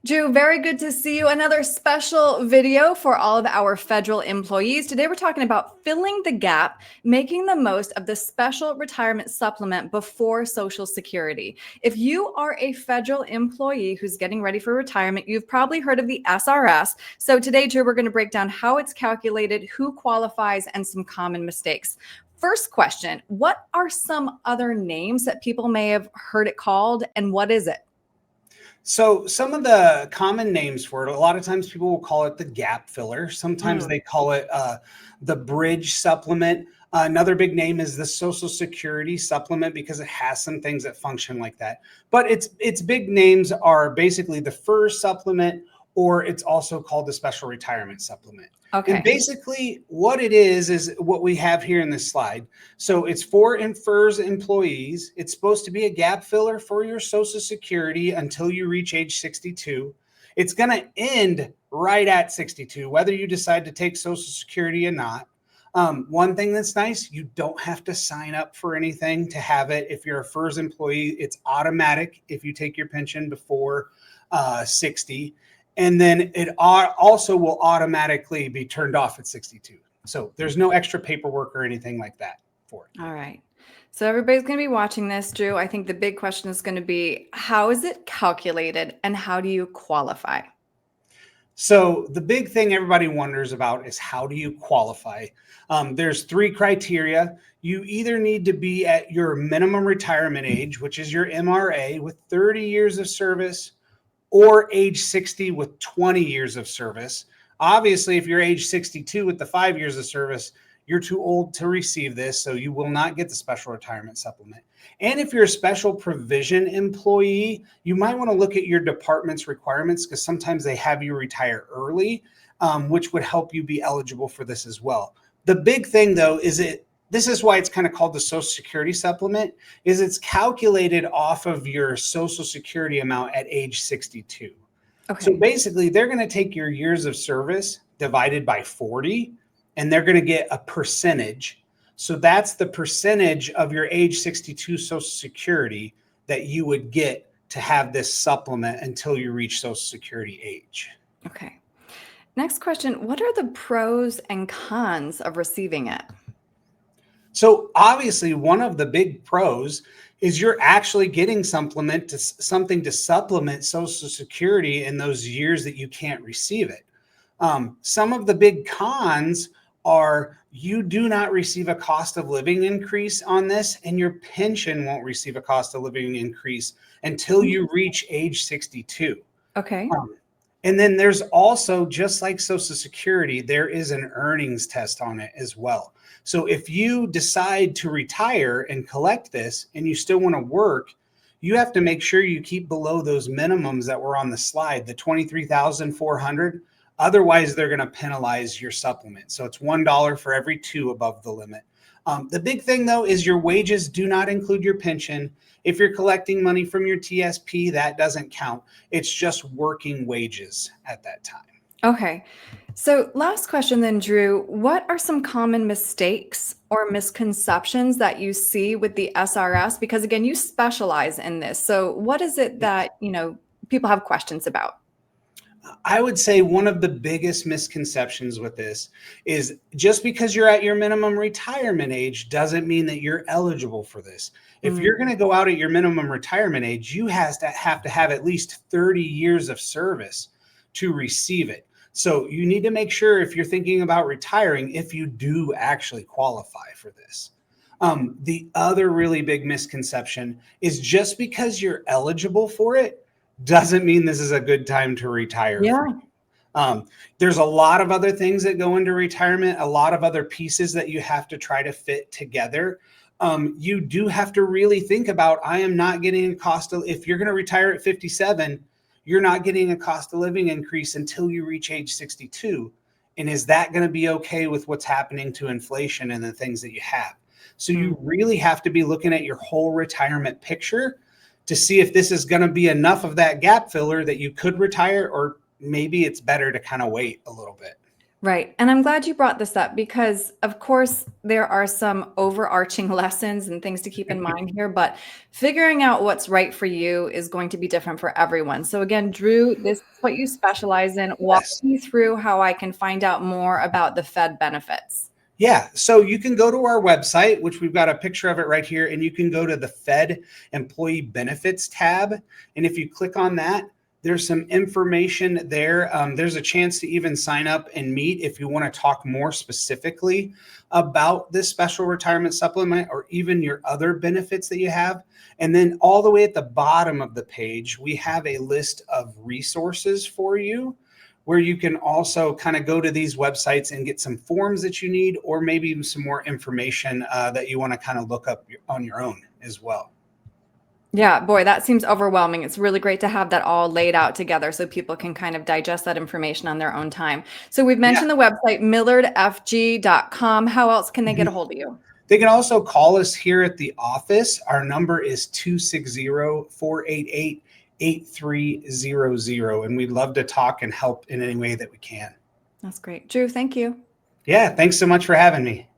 Drew, very good to see you. Another special video for all of our federal employees. Today, we're talking about filling the gap, making the most of the special retirement supplement before Social Security. If you are a federal employee who's getting ready for retirement, you've probably heard of the SRS. So today, Drew, we're going to break down how it's calculated, who qualifies, and some common mistakes. First question, what are some other names that people may have heard it called, and what is it? So some of the common names for it, a lot of times people will call it the gap filler. Sometimes they call it the bridge supplement. Another big name is the Social Security supplement because it has some things that function like that. But its big names are basically the FERS supplement, or it's also called the special retirement supplement. Okay. And basically what it is what we have here in this slide. So it's for FERS employees. It's supposed to be a gap filler for your Social Security until you reach age 62. It's going to end right at 62, whether you decide to take Social Security or not. One thing that's nice, you don't have to sign up for anything to have it. If you're a FERS employee, it's automatic if you take your pension before 60. And then it also will automatically be turned off at 62. So there's no extra paperwork or anything like that for it. All right. So everybody's going to be watching this, Drew. I think the big question is going to be, how is it calculated and how do you qualify? So the big thing everybody wonders about is, how do you qualify? There's 3 criteria. You either need to be at your minimum retirement age, which is your MRA, with 30 years of service, or age 60 with 20 years of service. Obviously, if you're age 62 with the 5 years of service, you're too old to receive this, so you will not get the special retirement supplement. And if you're a special provision employee, you might want to look at your department's requirements, because sometimes they have you retire early, which would help you be eligible for this as well. The big thing, though, is this is why it's kind of called the Social Security supplement, is it's calculated off of your Social Security amount at age 62. Okay. So basically, they're going to take your years of service divided by 40, and they're going to get a percentage. So that's the percentage of your age 62 Social Security that you would get to have this supplement until you reach Social Security age. Okay. Next question, what are the pros and cons of receiving it? So obviously, one of the big pros is you're actually getting something to supplement Social Security in those years that you can't receive it. Some of the big cons are you do not receive a cost of living increase on this, and your pension won't receive a cost of living increase until you reach age 62. Okay. And then there's also, just like Social Security, there is an earnings test on it as well. So if you decide to retire and collect this and you still want to work, you have to make sure you keep below those minimums that were on the slide, the $23,400. Otherwise, they're going to penalize your supplement. So it's $1 for every 2 above the limit. The big thing, though, is your wages do not include your pension. If you're collecting money from your TSP, that doesn't count. It's just working wages at that time. Okay. So last question then, Drew, what are some common mistakes or misconceptions that you see with the SRS? Because again, you specialize in this. So what is it that, people have questions about? I would say one of the biggest misconceptions with this is just because you're at your minimum retirement age doesn't mean that you're eligible for this. If you're going to go out at your minimum retirement age, you have to have at least 30 years of service to receive it. So you need to make sure, if you're thinking about retiring, if you do actually qualify for this. The other really big misconception is just because you're eligible for it doesn't mean this is a good time to retire. Yeah. There's a lot of other things that go into retirement, a lot of other pieces that you have to try to fit together. You do have to really think about, I am not getting a cost of, if you're going to retire at 57, you're not getting a cost of living increase until you reach age 62. And is that going to be okay with what's happening to inflation and the things that you have? So you really have to be looking at your whole retirement picture to see if this is going to be enough of that gap filler that you could retire, or maybe it's better to kind of wait a little bit. Right. And I'm glad you brought this up because, of course, there are some overarching lessons and things to keep in mind here, but figuring out what's right for you is going to be different for everyone. So, again, Drew, this is what you specialize in. Walk Yes. me through how I can find out more about the Fed benefits. Yeah, so you can go to our website, which we've got a picture of it right here, and you can go to the Fed Employee Benefits tab. And if you click on that, there's some information there. There's a chance to even sign up and meet if you want to talk more specifically about this special retirement supplement or even your other benefits that you have. And then all the way at the bottom of the page, we have a list of resources for you where you can also kind of go to these websites and get some forms that you need, or maybe some more information that you want to kind of look up on your own as well. Yeah, boy, that seems overwhelming. It's really great to have that all laid out together so people can kind of digest that information on their own time. So we've Yeah. mentioned the website, millardfg.com. How else can they get a hold of you? They can also call us here at the office. Our number is 260-488-8300. And we'd love to talk and help in any way that we can. That's great. Drew, thank you. Yeah, thanks so much for having me.